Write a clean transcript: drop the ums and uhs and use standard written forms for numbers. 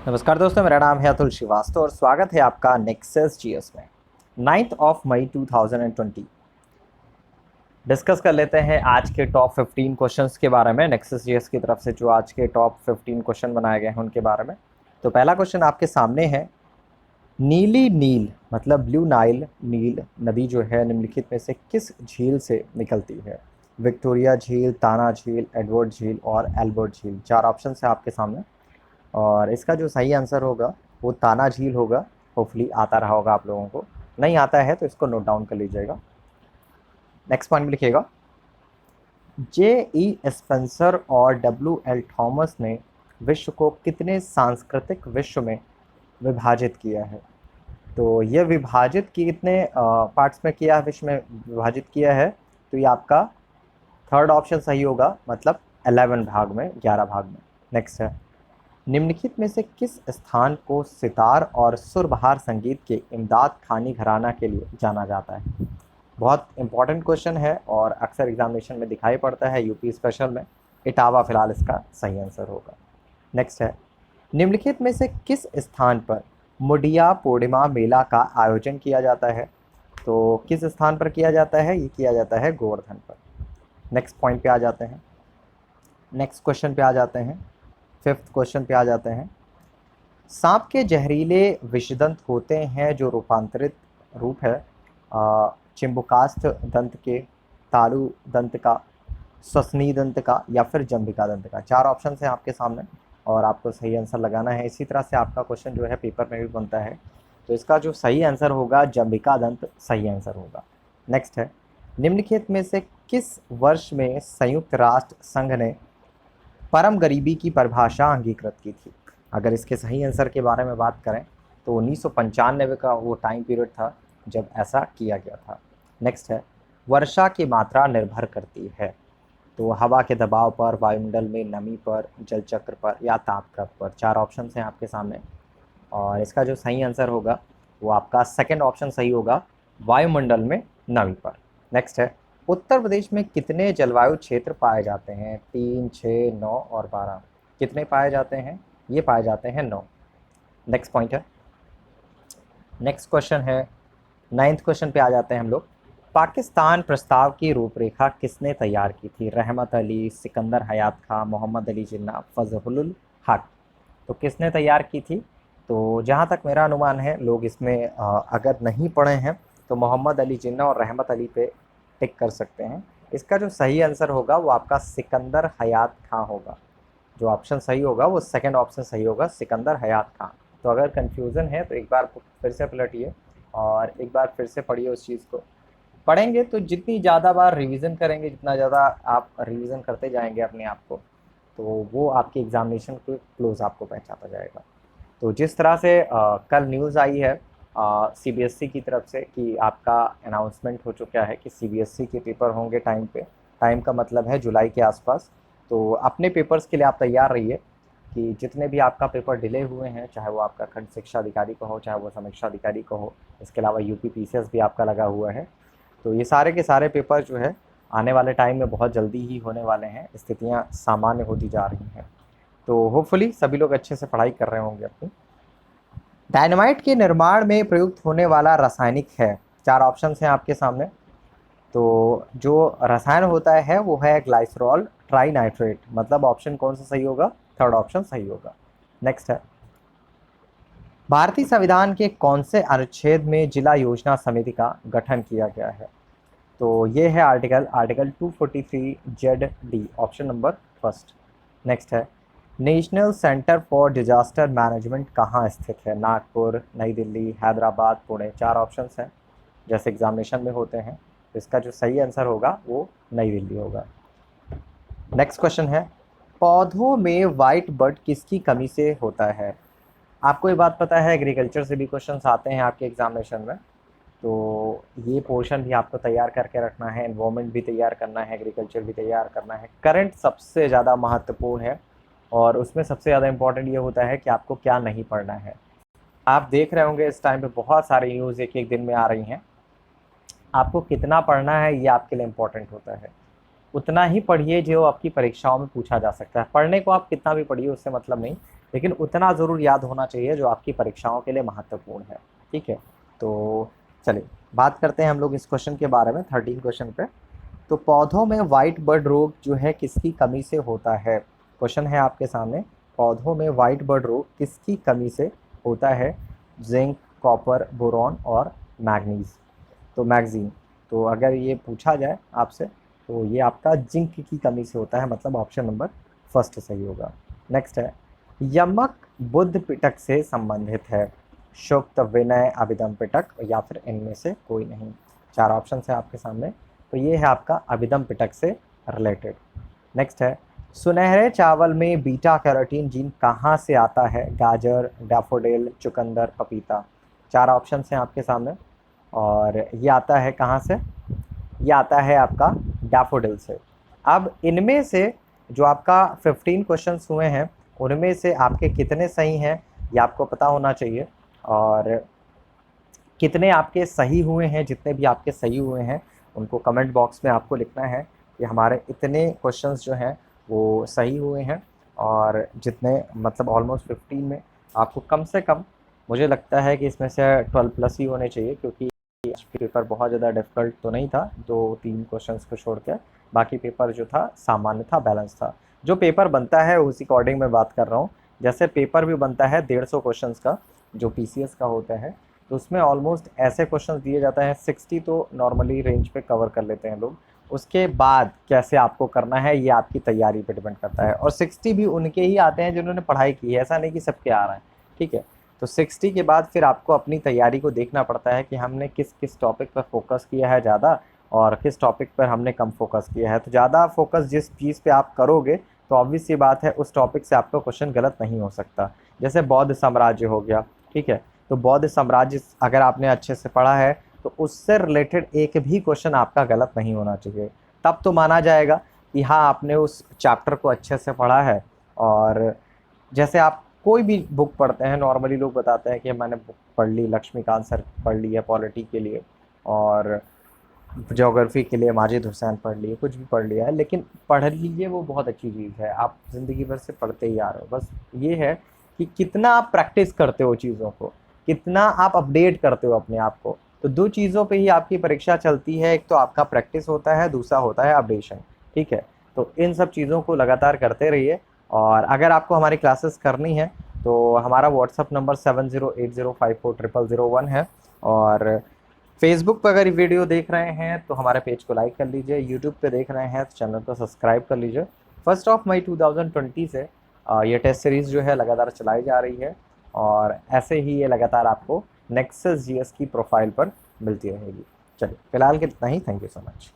नमस्कार दोस्तों, मेरा नाम है अतुल श्रीवास्तव और स्वागत है आपका नेक्सस जीएस में। 9 मई 2020 डिस्कस कर लेते हैं आज के टॉप 15 क्वेश्चंस के बारे में। नेक्सस जीएस की तरफ से जो आज के टॉप 15 क्वेश्चन बनाए गए हैं उनके बारे में। तो पहला क्वेश्चन आपके सामने है, नीली नील मतलब ब्लू नाइल नील नदी जो है निम्नलिखित में से किस झील से निकलती है? विक्टोरिया झील, ताना झील, एडवर्ड झील और एल्बर्ट झील। चार ऑप्शन है आपके सामने और इसका जो सही आंसर होगा वो ताना झील होगा। होपफुली आता रहा होगा आप लोगों को, नहीं आता है तो इसको नोट डाउन कर लीजिएगा। नेक्स्ट पॉइंट में लिखिएगा, जे स्पेंसर और डब्ल्यू थॉमस ने विश्व को कितने सांस्कृतिक विश्व में विभाजित किया है? तो ये विभाजित कितने पार्ट्स में किया है, विश्व में विभाजित किया है? तो ये आपका थर्ड ऑप्शन सही होगा, मतलब 11 भाग में, 11 भाग में। नेक्स्ट है, निम्नलिखित में से किस स्थान को सितार और सुरबहार संगीत के इमदाद खानी घराना के लिए जाना जाता है? बहुत इंपॉर्टेंट क्वेश्चन है और अक्सर एग्जामिनेशन में दिखाई पड़ता है, यूपी स्पेशल में। इटावा फिलहाल इसका सही आंसर होगा। नेक्स्ट है, निम्नलिखित में से किस स्थान पर मुडिया पूर्णिमा मेला का आयोजन किया जाता है? तो किस स्थान पर किया जाता है? ये किया जाता है गोवर्धन पर। नेक्स्ट पॉइंट पे आ जाते हैं, नेक्स्ट क्वेश्चन पे आ जाते हैं, फिफ्थ क्वेश्चन पे आ जाते हैं। सांप के जहरीले विषदंत होते हैं जो रूपांतरित रूप है चिंबुकास्थ दंत के, तालु दंत का, श्वसनी दंत का या फिर जंभिका दंत का। चार ऑप्शन है आपके सामने और आपको सही आंसर लगाना है। इसी तरह से आपका क्वेश्चन जो है पेपर में भी बनता है, तो इसका जो सही आंसर होगा जंभिका दंत सही आंसर होगा। नेक्स्ट है, निम्नलिखित में से किस वर्ष में संयुक्त राष्ट्र संघ ने परम गरीबी की परिभाषा अंगीकृत की थी? अगर इसके सही आंसर के बारे में बात करें तो 1995 का वो टाइम पीरियड था जब ऐसा किया गया था। नेक्स्ट है, वर्षा की मात्रा निर्भर करती है तो हवा के दबाव पर, वायुमंडल में नमी पर, जल चक्र पर या तापक्रम पर। चार ऑप्शन हैं आपके सामने और इसका जो सही आंसर होगा वो आपका सेकंड ऑप्शन सही होगा, वायुमंडल में नमी पर। नेक्स्ट है, उत्तर प्रदेश में कितने जलवायु क्षेत्र पाए जाते हैं? 3, 6, 9 और 12। कितने पाए जाते हैं? ये पाए जाते हैं 9। नेक्स्ट पॉइंट है, नेक्स्ट क्वेश्चन है, नाइन्थ क्वेश्चन पे आ जाते हैं हम लोग। पाकिस्तान प्रस्ताव की रूपरेखा किसने तैयार की थी? रहमत अली, सिकंदर हयात खां, मोहम्मद अली जिन्ना, फजलुल हक। तो किसने तैयार की थी? तो जहाँ तक मेरा अनुमान है, लोग इसमें अगर नहीं पढ़े हैं तो मोहम्मद अली जिन्ना और रहमत अली पे टिक कर सकते हैं। इसका जो सही आंसर होगा वो आपका सिकंदर हयात खां होगा। जो ऑप्शन सही होगा वो सेकंड ऑप्शन सही होगा, सिकंदर हयात खां। तो अगर कंफ्यूजन है तो एक बार फिर से पलटिए और एक बार फिर से पढ़िए उस चीज़ को। पढ़ेंगे तो जितनी ज़्यादा बार रिवीजन करेंगे, जितना ज़्यादा आप रिवीजन करते जाएंगे अपने आप को, तो वो आपकी एग्जामिनेशन के क्लोज आपको पहचाना जाएगा। तो जिस तरह से कल न्यूज़ आई है सीबीएसई की तरफ से कि आपका अनाउंसमेंट हो चुका है कि सीबीएसई के पेपर होंगे टाइम पे। टाइम का मतलब है जुलाई के आसपास। तो अपने पेपर्स के लिए आप तैयार रहिए कि जितने भी आपका पेपर डिले हुए हैं, चाहे वो आपका खंड शिक्षा अधिकारी का हो, चाहे वो समीक्षा अधिकारी का हो, इसके अलावा यूपी पीसीएस भी आपका लगा हुआ है। तो ये सारे के सारे पेपर जो है आने वाले टाइम में बहुत जल्दी ही होने वाले हैं। स्थितियाँ सामान्य होती जा रही हैं, तो होपफुली सभी लोग अच्छे से पढ़ाई कर रहे होंगे अपनी। डायनामाइट के निर्माण में प्रयुक्त होने वाला रासायनिक है? चार ऑप्शन हैं आपके सामने। तो जो रसायन होता है वो है ग्लाइसरॉल ट्राइनाइट्रेट, मतलब ऑप्शन कौन सा सही होगा? थर्ड ऑप्शन सही होगा। नेक्स्ट है, भारतीय संविधान के कौन से अनुच्छेद में जिला योजना समिति का गठन किया गया है? तो ये है article 243 Z D, option number first. Next है, national centre for disaster management कहाँ स्थित है? नागपुर, नई दिल्ली, हैदराबाद, पुणे। चार ऑप्शंस हैं जैसे एग्जामिनेशन में होते हैं। तो इसका जो सही आंसर होगा वो नई दिल्ली होगा। नेक्स्ट क्वेश्चन है, पौधों में वाइट बड किसकी कमी से होता है? आपको ये बात पता है, एग्रीकल्चर से भी क्वेश्चंस आते हैं आपके एग्जामिनेशन में, तो ये पोर्शन भी आपको तैयार करके रखना है। एनवायरनमेंट भी तैयार करना है, एग्रीकल्चर भी तैयार करना है। करंट सबसे ज़्यादा महत्वपूर्ण है और उसमें सबसे ज़्यादा इंपॉर्टेंट ये होता है कि आपको क्या नहीं पढ़ना है। आप देख रहे होंगे इस टाइम पे बहुत सारी न्यूज़ एक एक दिन में आ रही हैं। आपको कितना पढ़ना है ये आपके लिए इम्पोर्टेंट होता है। उतना ही पढ़िए जो आपकी परीक्षाओं में पूछा जा सकता है। पढ़ने को आप कितना भी पढ़िए उससे मतलब नहीं, लेकिन उतना ज़रूर याद होना चाहिए जो आपकी परीक्षाओं के लिए महत्वपूर्ण है। ठीक है, तो चलिए बात करते हैं हम लोग इस क्वेश्चन के बारे में, 13 क्वेश्चन पे। तो पौधों में वाइट बर्ड रोग जो है किसकी कमी से होता है? क्वेश्चन है आपके सामने, पौधों में वाइट बर्ड रोग किसकी कमी से होता है? जिंक, कॉपर, बोरॉन और मैग्नीज, तो मैगजीन। तो अगर ये पूछा जाए आपसे तो ये आपका जिंक की कमी से होता है, मतलब ऑप्शन नंबर फर्स्ट सही होगा। नेक्स्ट है, यमक बुद्ध पिटक से संबंधित है? शुक्त, विनय, अभिधम पिटक या फिर इनमें से कोई नहीं। चार ऑप्शन है आपके सामने, तो ये है आपका अभिधम पिटक से रिलेटेड। नेक्स्ट है, सुनहरे चावल में बीटा कैरोटीन जीन कहाँ से आता है? गाजर, डैफोडिल, चुकंदर, पपीता। चार ऑप्शन हैं आपके सामने, और ये आता है कहाँ से? ये आता है आपका डैफोडिल से। अब इनमें से जो आपका 15 क्वेश्चंस हुए हैं उनमें से आपके कितने सही हैं ये आपको पता होना चाहिए, और कितने आपके सही हुए हैं, जितने भी आपके सही हुए हैं उनको कमेंट बॉक्स में आपको लिखना है कि हमारे इतने क्वेश्चंस जो हैं वो सही हुए हैं, और जितने मतलब ऑलमोस्ट 15 में आपको कम से कम, मुझे लगता है कि इसमें से 12 प्लस ही होने चाहिए, क्योंकि पेपर बहुत ज़्यादा डिफ़िकल्ट तो नहीं था, 2-3 क्वेश्चंस को छोड़ के बाकी पेपर जो था सामान्य था, बैलेंस था। जो पेपर बनता है उसी अकॉर्डिंग मैं बात कर रहा हूँ। जैसे पेपर भी बनता है 150 क्वेश्चंस का जो पीसीएस का होता है, तो उसमें ऑलमोस्ट ऐसे क्वेश्चन दिए जाता है 60 तो नॉर्मली रेंज पे कवर कर लेते हैं लोग। उसके बाद कैसे आपको करना है ये आपकी तैयारी पे डिपेंड करता है, और 60 भी उनके ही आते हैं जिन्होंने पढ़ाई की है, ऐसा नहीं कि सबके आ रहा है। ठीक है, तो 60 के बाद फिर आपको अपनी तैयारी को देखना पड़ता है कि हमने किस किस टॉपिक पर फोकस किया है ज़्यादा, और किस टॉपिक पर हमने कम फोकस किया है। तो ज़्यादा फोकस जिस चीज़ पे आप करोगे तो ऑब्वियस सी बात है उस टॉपिक से आपका क्वेश्चन गलत नहीं हो सकता। जैसे बौद्ध साम्राज्य हो गया, ठीक है, तो बौद्ध साम्राज्य अगर आपने अच्छे से पढ़ा है तो उससे रिलेटेड एक भी क्वेश्चन आपका गलत नहीं होना चाहिए। तब तो माना जाएगा कि हाँ आपने उस चैप्टर को अच्छे से पढ़ा है। और जैसे आप कोई भी बुक पढ़ते हैं, नॉर्मली लोग बताते हैं कि मैंने बुक पढ़ ली, लक्ष्मीकांत सर पढ़ ली है पॉलिटी के लिए, और ज्योग्राफी के लिए माजिद हुसैन पढ़ लिए, कुछ भी पढ़ लिया है, लेकिन पढ़ लीजिए वो बहुत अच्छी चीज़ है, आप ज़िंदगी भर से पढ़ते ही आ रहे हो। बस ये है कि कितना आप प्रैक्टिस करते हो चीज़ों को, कितना आप अपडेट करते हो अपने आप को। तो दो चीज़ों पे ही आपकी परीक्षा चलती है, एक तो आपका प्रैक्टिस होता है, दूसरा होता है अपडेशन। ठीक है, तो इन सब चीज़ों को लगातार करते रहिए। और अगर आपको हमारी क्लासेस करनी है तो हमारा व्हाट्सअप नंबर 7080540001 है, और फेसबुक पर अगर वीडियो देख रहे हैं तो हमारे पेज को लाइक कर लीजिए, यूट्यूब पे देख रहे हैं तो चैनल को सब्सक्राइब कर लीजिए। 1 मई 2020 से ये टेस्ट सीरीज़ जो है लगातार चलाई जा रही है, और ऐसे ही ये लगातार आपको नेक्सस जीएस की प्रोफाइल पर मिलती रहेगी। चलिए फिलहाल के इतना ही, थैंक यू सो मच।